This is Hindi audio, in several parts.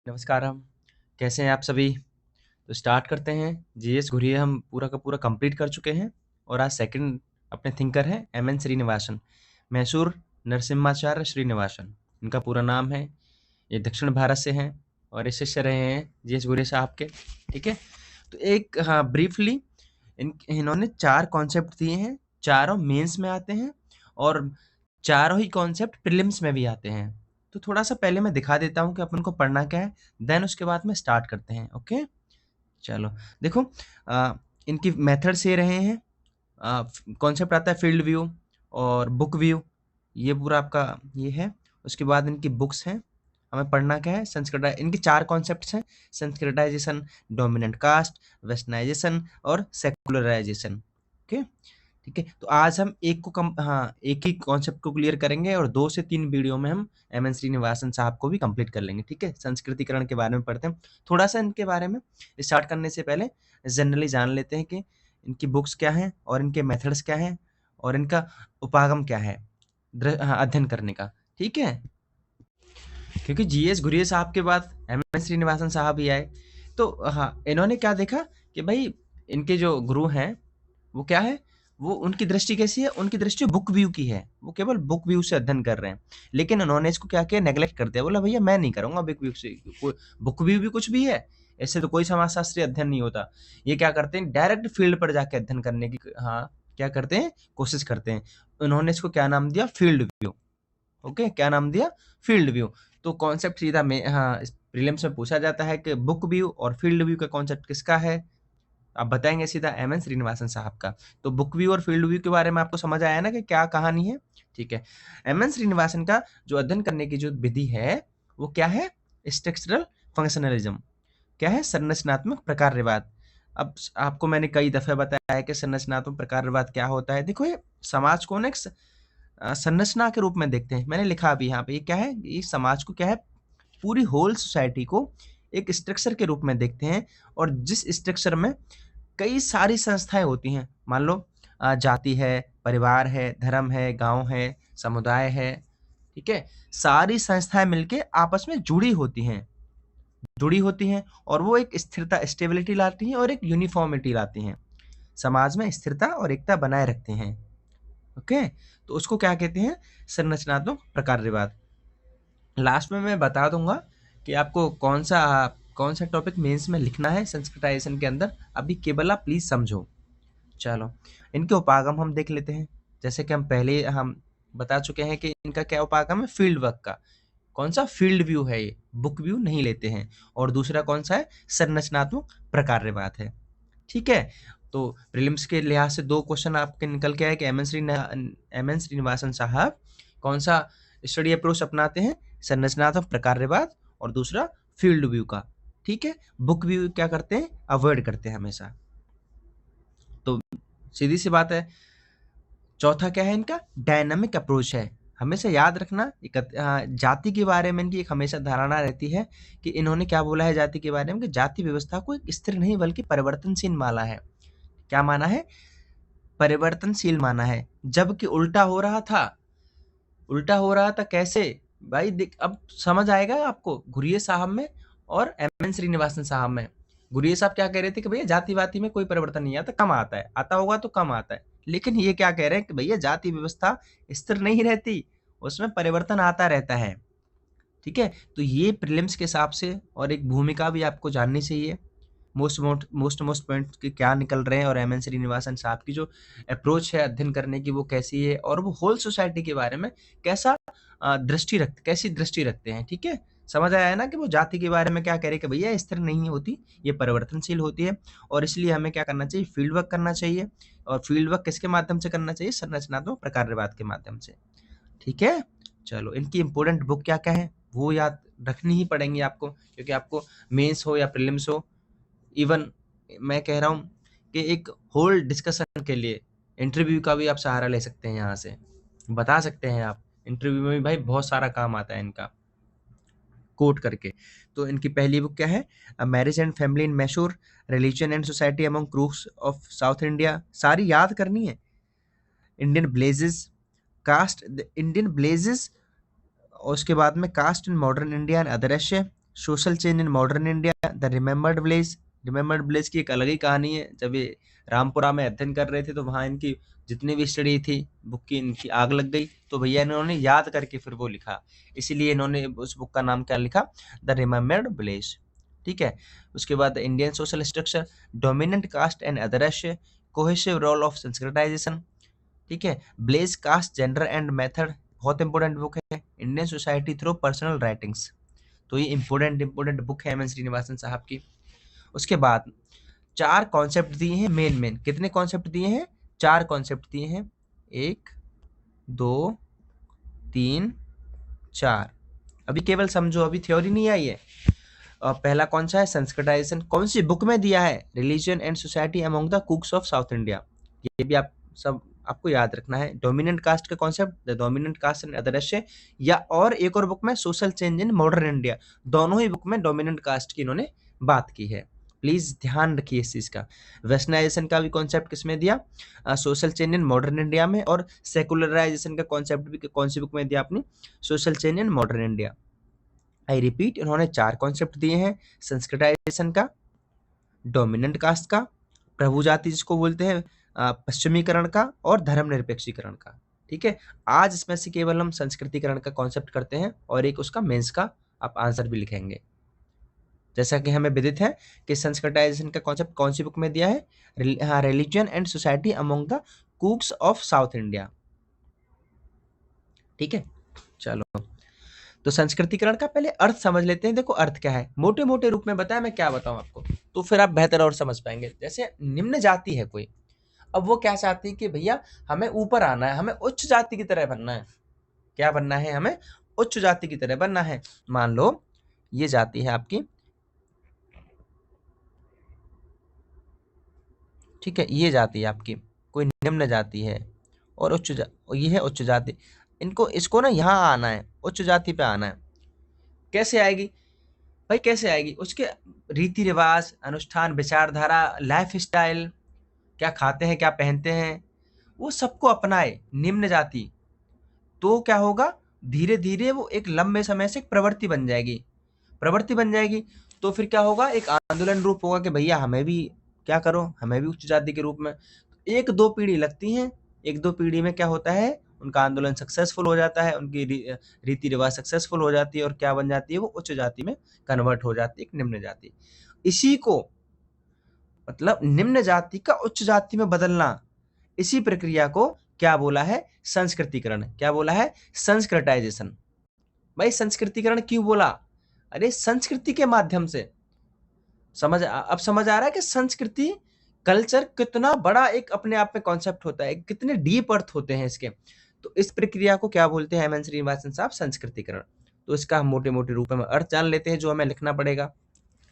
नमस्कारम, कैसे हैं आप सभी? तो स्टार्ट करते हैं। जीएस घुरिए हम पूरा का पूरा कंप्लीट कर चुके हैं और आज सेकंड अपने थिंकर हैं एमएन श्रीनिवासन, मैसूर नरसिम्हाचार्य श्रीनिवासन। इनका पूरा नाम है। ये दक्षिण भारत से हैं और ये शिष्य रहे हैं जीएस घुरिए साहब के। ठीक है, तो एक ब्रीफली इन्होंने 4 कॉन्सेप्ट दिए हैं, चारों मेंस में आते हैं और चारों ही कॉन्सेप्ट प्रीलिम्स में भी आते हैं। तो थोड़ा-सा पहले मैं दिखा देता हूँ कि अपन को पढ़ना क्या है, देन उसके बाद में स्टार्ट करते हैं, ओके? चलो, देखो अ, इनकी मेथड्स ये रहे हैं। कॉन्सेप्ट आता है फील्ड व्यू और बुक व्यू, ये पूरा आपका ये है। उसके बाद इनकी बुक्स हैं, हमें पढ़ना क्या है इनके 4 कॉन्सेप्ट्स हैं, संस्कृताइज़ेशन, डोमिनेंट कास्ट, वेस्टर्नाइज़ेशन और सेकुलराइज़ेशन, ओके? ठीक है, तो आज हम एक ही कॉन्सेप्ट को क्लियर करेंगे और 2 से 3 वीडियो में हम एमएन श्रीनिवासन साहब को भी कंप्लीट कर लेंगे, ठीक है? संस्कृतिकरण के बारे में पढ़ते हैं। थोड़ा-सा इनके बारे में स्टार्ट करने से पहले जनरली जान लेते हैं कि इनकी बुक्स क्या हैं और इनके मेथड्स क्या हैं और इनका उपागम क्या है अध्ययन करने का, ठीक है? क्योंकि जीएस घुरिए साहब के बाद एमएन श्रीनिवासन साहब ही आए। तो इन्होंने क्या देखा कि भई इनके जो गुरु हैं, वो क्या है, वो उनकी दृष्टि कैसी है? उनकी दृष्टि बुक व्यू की है। वो केवल बुक व्यू से अध्ययन कर रहे हैं। लेकिन उन्होंने इसको क्या किया, नेग्लेक्ट कर दिया। बोला भैया मैं नहीं करूँगा बुक व्यू से, कोई बुक व्यू भी कुछ भी है, इससे तो कोई समाजशास्त्री अध्ययन नहीं होता। ये क्या करते हैं, डायरेक्ट फील्ड पर जाके अध्ययन करने की क्या करते हैं, कोशिश करते हैं। उन्होंने इसको क्या नाम दिया, फील्ड व्यू। ओके, क्या नाम दिया, फील्ड व्यू। तो कॉन्सेप्ट सीधा में प्रीलिम्स में पूछा जाता है कि बुक व्यू और फील्ड व्यू का कॉन्सेप्ट किसका है? आप बताएँगे सीधा एमएन श्रीनिवासन साहब का। तो बुक व्यू और फील्ड व्यू के बारे में आपको समझ आया ना कि क्या कहानी है? ठीक है। एमएन श्रीनिवासन का जो अध्ययन करने की जो विधि है, वो क्या है? Structural functionalism. क्या है? संरचनात्मक प्रकारवाद। अब आपको मैंने कई दफ़े बताया है कि संरचनात्मक प्रकारवाद क्या होता है। देखो ये समाज को ना एक संरचना के रूप में देखते हैं। मैंने लिखा अभी यहाँ पे, ये क्या है? ये समाज को क्या है? पूरी होल सोसाइटी को एक स्ट्रक्चर के रूप में देखते हैं और जिस स्ट्रक्चर में कई सारी संस्थाएँ होती हैं। मान लो जाति है, परिवार है, धर्म है, गाँव है, समुदाय है, ठीक है? सारी संस्थाएँ मिलके आपस में जुड़ी होती हैं और वो एक स्थिरता स्टेबिलिटी लाती हैं और एक यूनिफ़ॉर्मिटी लाती हैं। समाज में स्थिरता और एकता बनाए रखते हैं। ओके? तो उसको क्या कहते हैं? संरचनात्मक प्रकारवाद। लास्ट में मैं बता दूँगा कि आपको कौन सा टॉपिक मेंस में लिखना है संस्कृताइजेशन के अंदर। अभी केवल आप प्लीज़ समझो। चलो, इनके उपागम हम देख लेते हैं। जैसे कि हम बता चुके हैं कि इनका क्या उपागम है, फील्ड वर्क का। कौन-सा फील्ड व्यू है ये, बुक व्यू नहीं लेते हैं। और दूसरा कौन-सा है, संरचनात्मक प्रकारवाद है। ठीक है? तो प्रीलिम्स के लिहाज से 2 क्वेश्चन आपके निकल के आए कि एमएन श्रीनिवासन साहब कौन-सा स्टडी अप्रोच अपनाते हैं, संरचनात्मक प्रकारवाद और दूसरा फील्ड व्यू का। ठीक है? बुक व्यू क्या करते हैं, अवॉइड करते हैं हमेशा। तो सीधी सी बात है। चौथा क्या है इनका, डायनामिक अप्रोच है। हमेशा याद रखना जाति के बारे में इनकी एक हमेशा धारणा रहती है कि इन्होंने क्या बोला है जाति के बारे में कि जाति व्यवस्था को एक स्थिर नहीं बल्कि परिवर्तनशील माना है। क्या माना है? परिवर्तनशील माना है। जबकि उल्टा हो रहा था कैसे? भाई देख, अब समझ आएगा आपको घुरिए साहब में और एमएन श्रीनिवासन साहब में। घुरिए साहब क्या कह रहे थे कि भैया जाति-वाति में कोई परिवर्तन नहीं आता, कम आता है। आता होगा तो कम आता है। लेकिन ये क्या कह रहे हैं कि भैया जाति व्यवस्था स्थिर नहीं रहती, उसमें परिवर्तन आता रहता है। ठीक है? तो ये प्रीलिम्स के हिसाब से और एक भूमिका भी आपको जाननी चाहिए। मोस्ट पॉइंट के क्या निकल रहे हैं और एमएन श्रीनिवासन साहब की जो अप्रोच है अध्ययन करने की वो कैसी है और वो होल सोसाइटी के बारे में कैसी दृष्टि रखते हैं। ठीक है? समझ आया है ना कि वो जाति के बारे में क्या कह रहे हैं कि भैया स्थिर नहीं होती, ये परिवर्तनशील होती है और इसलिए हमें क्या करना चाहिए, फील्ड वर्क करना चाहिए। और फील्ड वर्क किसके माध्यम से करना चाहिए, संरचनात्मक प्रकारवाद के माध्यम से। ठीक है? चलो, इनकी इम्पोर्टेंट बुक क्या-क्या है वो याद रखनी ही पड़ेंगी आपको, क्योंकि आपको मेंस हो या प्रीलिम्स हो, इवन मैं कह रहा हूँ कि एक होल डिस्कशन के लिए इंटरव्यू का भी आप सहारा ले सकते हैं, यहाँ से बता सकते हैं आप। इंटरव्यू में भी भाई बहुत सारा काम आता है इनका, कोट करके। तो इनकी पहली बुक क्या है, marriage and family in Mysore, religion and society among crooks of south India, सारी याद करनी है। इंडियन ब्लेजेस, इंडियन ब्लेजेस, और उसके बाद में caste in modern India and other essays, social change in modern India, the remembered village. Remembered village की एक अलग ही कहानी है। जब ये रामपुरा में अध्ययन कर रहे थे तो वहाँ इनकी जितनी भी स्टडी थी बुक की, इनकी आग लग गई। तो भैया इन्होंने याद करके फिर वो लिखा, इसीलिए इन्होंने उस बुक का नाम क्या लिखा, द रिमेम्बर्ड विलेज। ठीक है। उसके बाद Indian social structure, dominant caste and other essays, cohesive role of Sanskritization. ठीक है। ब्लेज कास्ट जेंडर एंड मेथड, बहुत इंपॉर्टेंट बुक है। Indian society through personal writings, तो ये इंपॉर्टेंट बुक है एम.एन. श्रीनिवासन साहब की। उसके बाद 4 कॉन्सेप्ट दिए हैं मेन। कितने कॉन्सेप्ट दिए हैं? 4 कॉन्सेप्ट दिए हैं। 1 2 3 4। अभी केवल समझो, अभी थ्योरी नहीं आई है। पहला कौन सा है? संस्कृताइजेशन। कौन सी बुक में दिया है? Religion and society among the कुक्स of south India. ये भी आप सब आपको याद रखना है। डोमिनेंट कास्ट का concept, the dominant caste and other एशे, या और एक और बुक में social change in modern India. दोनों ही बुक में डोमिनेंट कास्ट की इन्होंने बात की है। प्लीज ध्यान रखिए इस चीज का। वेस्टर्नाइजेशन का भी कॉन्सेप्ट किसमें दिया? Social change in modern India में। और सेकुलराइजेशन का कॉन्सेप्ट भी कौन सी बुक में दिया आपने? Social change in modern India. I repeat, इन्होंने 4 कॉन्सेप्ट दिए हैं। संस्कृताइजेशन का, डोमिनेंट कास्ट का, प्रभु जाति जिसको बोलते हैं, पश्चिमीकरण का, और धर्मनिरपेक्षीकरण का। ठीक है। आज इसमें से केवल हम संस्कृतिकरण का कॉन्सेप्ट करते हैं और एक उसका मेंस का आप आंसर भी लिखेंगे। जैसा कि हमें विदित है कि संस्कृताइजेशन का कॉन्सेप्ट कौन सी बुक में दिया है? Religion and society among the कुक्स of south India. ठीक है। चलो, तो संस्कृतिकरण का पहले अर्थ समझ लेते हैं। देखो अर्थ क्या है, मोटे मोटे रूप में बताया, मैं क्या बताऊं आपको, तो फिर आप बेहतर और समझ पाएंगे। जैसे निम्न जाति है कोई, अब वो क्या चाहती है कि भैया हमें ऊपर आना है, हमें उच्च जाति की तरह बनना है। क्या बनना है? हमें उच्च जाति की तरह बनना है। मान लो ये जाति है आपकी, ठीक है, ये जाति है आपकी, कोई निम्न जाति है और ये है उच्च जाति। इसको ना यहाँ आना है, उच्च जाति पे आना है। कैसे आएगी भाई? कैसे आएगी? उसके रीति रिवाज, अनुष्ठान, विचारधारा, लाइफ स्टाइल, क्या खाते हैं, क्या पहनते हैं, वो सबको अपनाए निम्न जाति। तो क्या होगा? धीरे धीरे वो एक लंबे समय से एक प्रवृत्ति बन जाएगी। प्रवृत्ति बन जाएगी तो फिर क्या होगा? एक आंदोलन रूप होगा कि भैया हमें भी क्या करो, हमें भी उच्च जाति के रूप में। एक दो पीढ़ी लगती हैं, एक दो पीढ़ी में क्या होता है, उनका आंदोलन सक्सेसफुल हो जाता है, उनकी रीति रिवाज सक्सेसफुल हो जाती है और क्या बन जाती है? वो उच्च जाति में कन्वर्ट हो जाती है, एक निम्न जाति। इसी को मतलब निम्न जाति का उच्च जाति में बदलना, इसी प्रक्रिया को क्या बोला है? संस्कृतिकरण। क्या बोला है? संस्कृताइजेशन। भाई संस्कृतिकरण क्यों बोला? अरे संस्कृति के माध्यम से अब समझ आ रहा है कि संस्कृति, कल्चर कितना बड़ा एक अपने आप में कॉन्सेप्ट होता है, कितने डीप अर्थ होते हैं इसके। तो इस प्रक्रिया को क्या बोलते हैं एम.एन. श्रीनिवासन साहब? संस्कृतिकरण। तो इसका हम मोटे मोटे रूप में अर्थ जान लेते हैं, जो हमें लिखना पड़ेगा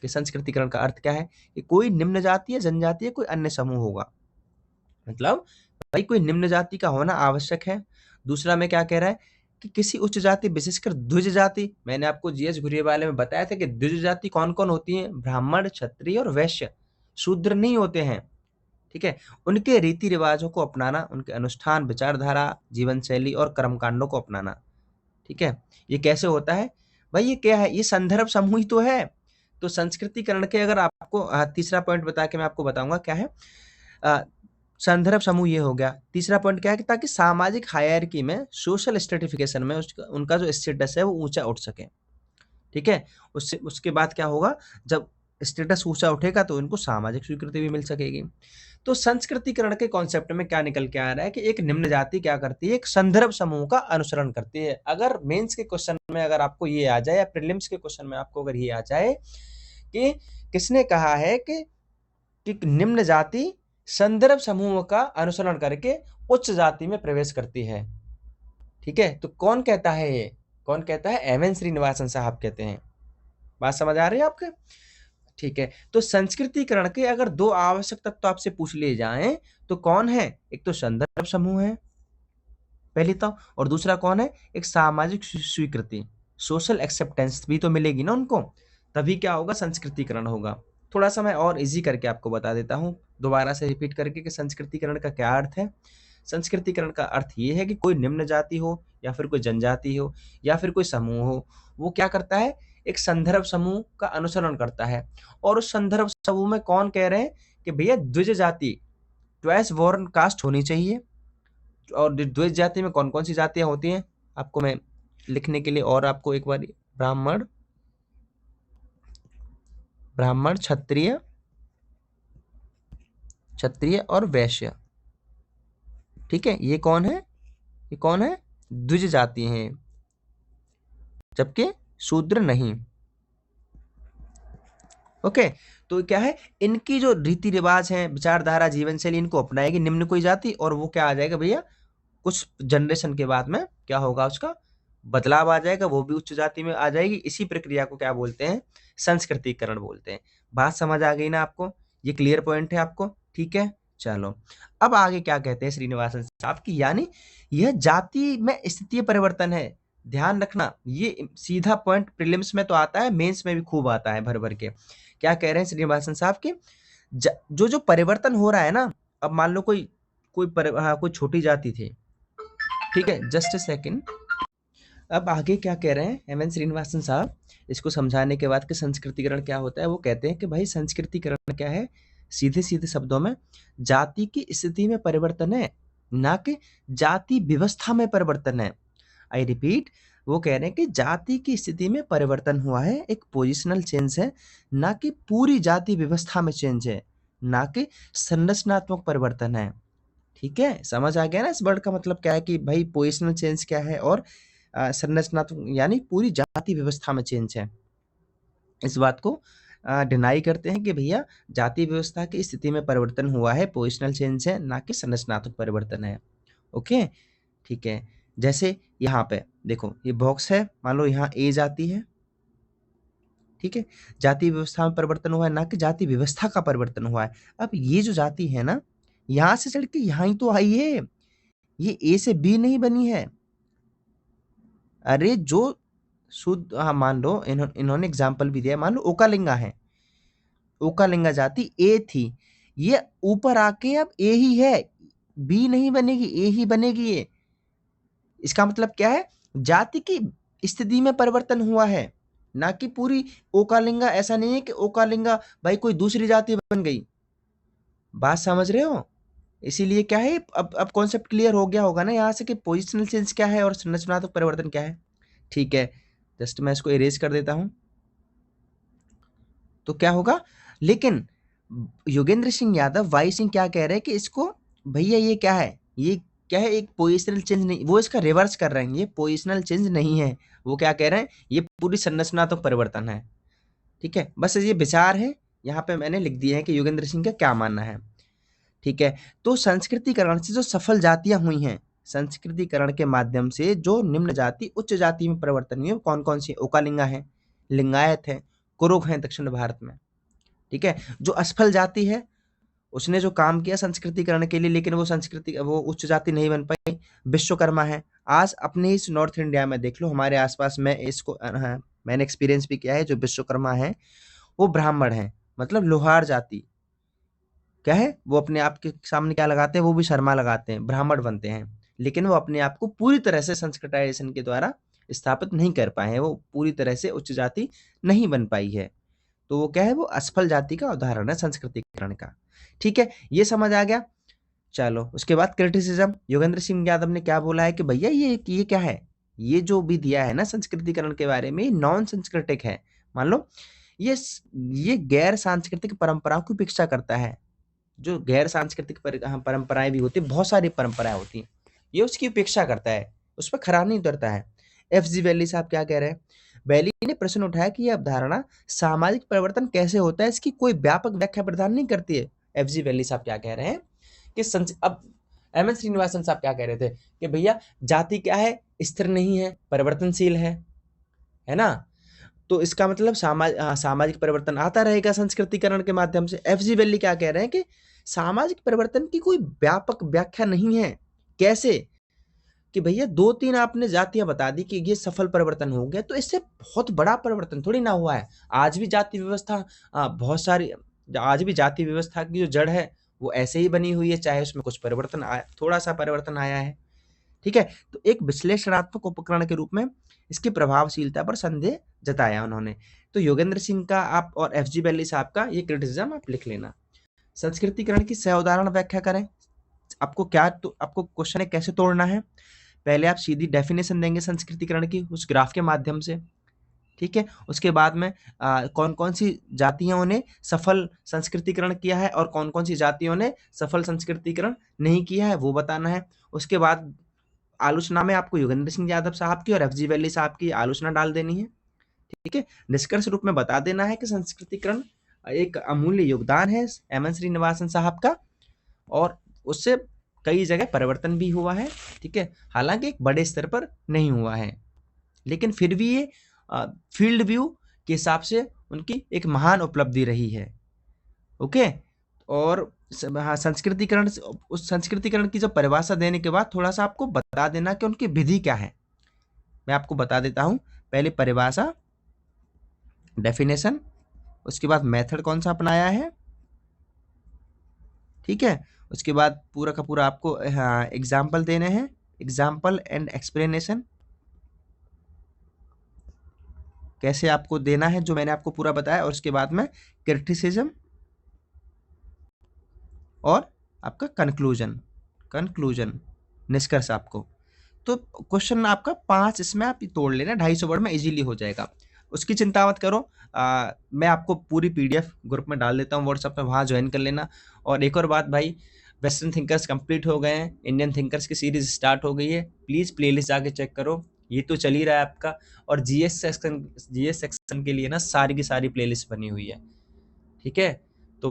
कि संस्कृतिकरण का अर्थ क्या है। कि कोई निम्न जाति या जनजाति या कोई अन्य समूह होगा, मतलब भाई कोई निम्न जाति का होना आवश्यक है। दूसरा में क्या कह रहा है कि किसी उच्च जाति, विशेषकर द्विज जाति, मैंने आपको जीएस घुरिये वाले में बताया था कि द्विज जाति कौन कौन होती है? ब्राह्मण, क्षत्रिय और वैश्य, शूद्र नहीं होते हैं। ठीक है। उनके रीति रिवाजों को अपनाना, उनके अनुष्ठान, विचारधारा, जीवन शैली और कर्मकांडों को अपनाना। ठीक है। ये कैसे होता है भाई? ये क्या है? ये संदर्भ समूह ही तो है। तो संस्कृतिकरण के अगर आपको तीसरा पॉइंट बता के मैं आपको बताऊंगा क्या है। संदर्भ समूह ये हो गया। तीसरा पॉइंट क्या है कि ताकि सामाजिक हायरार्की में, सोशल स्ट्रेटिफिकेशन में उनका जो स्टेटस है वो ऊंचा उठ सके। ठीक है। उसके बाद क्या होगा? जब स्टेटस ऊंचा उठेगा तो उनको सामाजिक स्वीकृति भी मिल सकेगी। तो संस्कृतिकरण के कॉन्सेप्ट में क्या निकल के आ रहा है कि एक निम्न जाति क्या करती है? एक संदर्भ समूह का अनुसरण करती है। अगर मेंस के क्वेश्चन में अगर आपको ये आ जाए, या प्रीलिम्स के क्वेश्चन में आपको अगर ये आ जाए कि किसने कहा है कि निम्न जाति संदर्भ समूह का अनुसरण करके उच्च जाति में प्रवेश करती है, ठीक है, तो कौन कहता है? ये कौन कहता है? एम.एन. श्रीनिवासन साहब कहते हैं। बात समझ आ रही है आपके? ठीक है। तो संस्कृतिकरण के अगर 2 आवश्यक तत्व आपसे पूछ लिए जाएं तो कौन है? एक तो संदर्भ समूह है पहली तो, और दूसरा कौन है? एक सामाजिक स्वीकृति, सोशल एक्सेप्टेंस भी तो मिलेगी ना उनको, तभी क्या होगा? संस्कृतिकरण होगा। थोड़ा सा मैं और इजी करके आपको बता देता हूँ, दोबारा से रिपीट करके, कि संस्कृतिकरण का क्या अर्थ है। संस्कृतिकरण का अर्थ ये है कि कोई निम्न जाति हो या फिर कोई जनजाति हो या फिर कोई समूह हो, वो क्या करता है? एक संदर्भ समूह का अनुसरण करता है, और उस संदर्भ समूह में कौन कह रहे हैं कि भैया द्विज जाति ट्वाइस बोर्न कास्ट होनी चाहिए। और द्विज जाति में कौन कौन सी जातियां होती हैं आपको मैं लिखने के लिए और आपको एक बार, ब्राह्मण, क्षत्रिय, और वैश्य। ठीक है, ये कौन है, द्विज जाति हैं, जबकि शूद्र नहीं। ओके, तो क्या है, इनकी जो रीति रिवाज है, विचारधारा, जीवन शैली, इनको अपनाएगी निम्न कोई जाति, और वो क्या आ जाएगा भैया, कुछ जनरेशन के बाद में क्या होगा, उसका बदलाव आ जाएगा, वो भी उच्च जाति में आ जाएगी। इसी प्रक्रिया को क्या बोलते हैं, संस्कृतिकरण बोलते हैं। बात समझ आ गई ना आपको, ये क्लियर पॉइंट है आपको, ठीक है। चलो अब आगे क्या कहते हैं श्रीनिवासन साहब की, यानी यह जाति में स्थितीय परिवर्तन है। ध्यान रखना, ये सीधा पॉइंट प्रीलिम्स में तो आता है, मेंस में भी खूब आता है भर भर के। क्या कह रहे हैं श्रीनिवासन साहब के, जो परिवर्तन हो रहा है ना, अब मान लो कोई छोटी जाति थी, ठीक है, जस्ट ए सेकेंड। अब आगे क्या कह रहे हैं एम.एन. श्रीनिवासन साहब, इसको समझाने के बाद कि संस्कृतिकरण क्या होता है, वो कहते हैं कि भाई संस्कृतिकरण क्या है, सीधे सीधे शब्दों में जाति की स्थिति में परिवर्तन है, ना कि जाति व्यवस्था में परिवर्तन है। आई रिपीट, वो कह रहे हैं कि जाति की स्थिति में परिवर्तन हुआ है, एक पोजिशनल चेंज है, ना कि पूरी जाति व्यवस्था में चेंज है, ना कि संरचनात्मक परिवर्तन है। ठीक है, समझ आ गया ना इस वर्ड का मतलब क्या है, कि भाई पोजिशनल चेंज क्या है, और संरचनात्मक यानी पूरी जाति व्यवस्था में चेंज है। इस बात को डिनाई करते हैं कि भैया जाति व्यवस्था की स्थिति में परिवर्तन हुआ है, पोजिशनल चेंज है, ना कि संरचनात्मक परिवर्तन है। ओके, ठीक है। जैसे यहाँ पे देखो, ये बॉक्स है, मान लो यहाँ ए जाति है, ठीक है, जाति व्यवस्था में परिवर्तन हुआ है, ना कि जाति व्यवस्था का परिवर्तन हुआ है। अब ये जो जाति है ना, यहाँ से चढ़ के यहाँ ही तो आई है, ये ए से बी नहीं बनी है। अरे जो शुद्ध, हाँ मान लो इन्होंने एग्जाम्पल भी दिया, मान लो ओकालिंगा है, ओकालिंगा जाति ए थी, ये ऊपर आके अब ए ही है, बी नहीं बनेगी, ए ही बनेगी ये। इसका मतलब क्या है, जाति की स्थिति में परिवर्तन हुआ है, ना कि पूरी ओकालिंगा। ऐसा नहीं है कि ओकालिंगा भाई कोई दूसरी जाति बन गई। बात समझ रहे हो, इसीलिए क्या है, अब कॉन्सेप्ट क्लियर हो गया होगा ना यहाँ से कि पोजिशनल चेंज क्या है और संरचनात्मक परिवर्तन क्या है। ठीक है, जस्ट मैं इसको इरेज कर देता हूं, तो क्या होगा। लेकिन योगेंद्र सिंह यादव, वाई सिंह क्या कह रहे हैं कि इसको भैया ये क्या है, एक पोजिशनल चेंज नहीं, वो इसका रिवर्स कर रहे हैं, ये पोजिशनल चेंज नहीं है, वो क्या कह रहे हैं, ये पूरी संरचनात्मक परिवर्तन है। ठीक है, बस ये विचार है, यहाँ पे मैंने लिख दिया है कि योगेंद्र सिंह का क्या मानना है। ठीक है, तो संस्कृतिकरण से जो सफल जातियां हुई हैं, संस्कृतिकरण के माध्यम से जो निम्न जाति उच्च जाति में परिवर्तन हुई है, कौन कौन सी, ओकालिंगा है, लिंगायत है, कुरुग है दक्षिण भारत में। ठीक है, जो असफल जाति है, उसने जो काम किया संस्कृतिकरण के लिए, लेकिन वो उच्च जाति नहीं बन पाई, विश्वकर्मा है। आज अपने इस नॉर्थ इंडिया में देख लो, हमारे आसपास में इसको मैंने एक्सपीरियंस भी किया है, जो विश्वकर्मा है वो ब्राह्मण है, मतलब लोहार जाति क्या है, वो अपने आप के सामने क्या लगाते हैं, वो भी शर्मा लगाते हैं, ब्राह्मण बनते हैं, लेकिन वो अपने आप को पूरी तरह से संस्कृताइजेशन के द्वारा स्थापित नहीं कर पाए हैं, वो पूरी तरह से उच्च जाति नहीं बन पाई है। तो वो क्या है, वो असफल जाति का उदाहरण है संस्कृतिकरण का। ठीक है, ये समझ आ गया। चलो उसके बाद क्रिटिसिज्म, योगेंद्र सिंह यादव ने क्या बोला है कि भैया ये क्या है, ये जो भी दिया है ना संस्कृतिकरण के बारे में, नॉन सांस्कृतिक है। मान लो ये गैर सांस्कृतिक परंपराओं की उपेक्षा करता है। जो गैर सांस्कृतिक परंपराएं भी होती है, बहुत सारी परंपराएं होती हैं, ये उसकी उपेक्षा करता है, उस पर खरा नहीं उतरता है। एफ.जी. वैली साहब क्या कह रहे हैं, वैली ने प्रश्न उठाया कि यह अवधारणा सामाजिक परिवर्तन कैसे होता है, इसकी कोई व्यापक व्याख्या प्रदान नहीं करती है। एफ.जी. वैली साहब क्या कह रहे हैं कि अब एम.एन. श्रीनिवासन साहब क्या कह रहे थे कि भैया जाति क्या है, स्थिर नहीं है, परिवर्तनशील है ना, तो इसका मतलब सामाजिक परिवर्तन आता रहेगा संस्कृतिकरण के माध्यम से। एफ.जी. वैली क्या कह रहे हैं कि सामाजिक परिवर्तन की कोई व्यापक व्याख्या नहीं है। कैसे, कि भैया 2-3 आपने जातियां बता दी कि ये सफल परिवर्तन हो गया, तो इससे बहुत बड़ा परिवर्तन थोड़ी ना हुआ है। आज भी जाति व्यवस्था बहुत सारी, आज भी जाति व्यवस्था की जो जड़ है वो ऐसे ही बनी हुई है, चाहे उसमें कुछ परिवर्तन आया, थोड़ा सा परिवर्तन आया है। ठीक है, तो एक विश्लेषणात्मक उपकरण के रूप में इसकी प्रभावशीलता पर संदेह जताया उन्होंने। तो योगेंद्र सिंह का आप और एफ जी बैली साहब का ये क्रिटिसिज्म आप लिख लेना। संस्कृतिकरण की सह उदाहरण व्याख्या करें। आपको क्या, तो आपको क्वेश्चन है कैसे तोड़ना है। पहले आप सीधी डेफिनेशन देंगे संस्कृतिकरण की उस ग्राफ के माध्यम से, ठीक है। उसके बाद में कौन कौन सी जातियों ने सफल संस्कृतिकरण किया है और कौन कौन सी जातियों ने सफल संस्कृतिकरण नहीं किया है वो बताना है। उसके बाद आलोचना में आपको योगेंद्र सिंह यादव साहब की और एफ जी वैली साहब की आलोचना डाल देनी है, ठीक है। निष्कर्ष रूप में बता देना है कि संस्कृतिकरण एक अमूल्य योगदान है एम एन श्रीनिवासन साहब का, और उससे कई जगह परिवर्तन भी हुआ है, ठीक है। हालांकि एक बड़े स्तर पर नहीं हुआ है, लेकिन फिर भी ये फील्ड व्यू के हिसाब से उनकी एक महान उपलब्धि रही है। ओके, और हाँ, संस्कृतिकरण उस संस्कृतिकरण की जब परिभाषा देने के बाद थोड़ा सा आपको बता देना कि उनकी विधि क्या है। मैं आपको बता देता हूँ। पहले परिभाषा, डेफिनेशन, उसके बाद मेथड कौन सा अपनाया है, ठीक है। उसके बाद पूरा का पूरा आपको एग्जाम्पल देने हैं, एग्जाम्पल एंड एक्सप्लेनेशन कैसे आपको देना है जो मैंने आपको पूरा बताया, और उसके बाद में क्रिटिसिज्म और आपका कंक्लूजन निष्कर्ष आपको। तो क्वेश्चन आपका 5 इसमें आप तोड़ लेना, 250 वर्ड में इजीली हो जाएगा, उसकी चिंता मत करो। मैं आपको पूरी पीडीएफ ग्रुप में डाल देता हूँ व्हाट्सएप में, वहाँ ज्वाइन कर लेना। और एक और बात भाई, वेस्टर्न थिंकर्स कंप्लीट हो गए हैं, इंडियन थिंकर्स की सीरीज स्टार्ट हो गई है, प्लीज़ प्लेलिस्ट जाके चेक करो, ये तो चल ही रहा है आपका। और जीएस सेक्शन के लिए ना सारी की सारी प्लेलिस्ट बनी हुई है, ठीक है। तो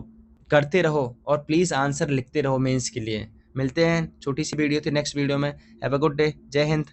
करते रहो और प्लीज़ आंसर लिखते रहो मेंस के लिए। मिलते हैं, छोटी सी वीडियो थी, नेक्स्ट वीडियो में। हैव अ गुड डे, जय हिंद।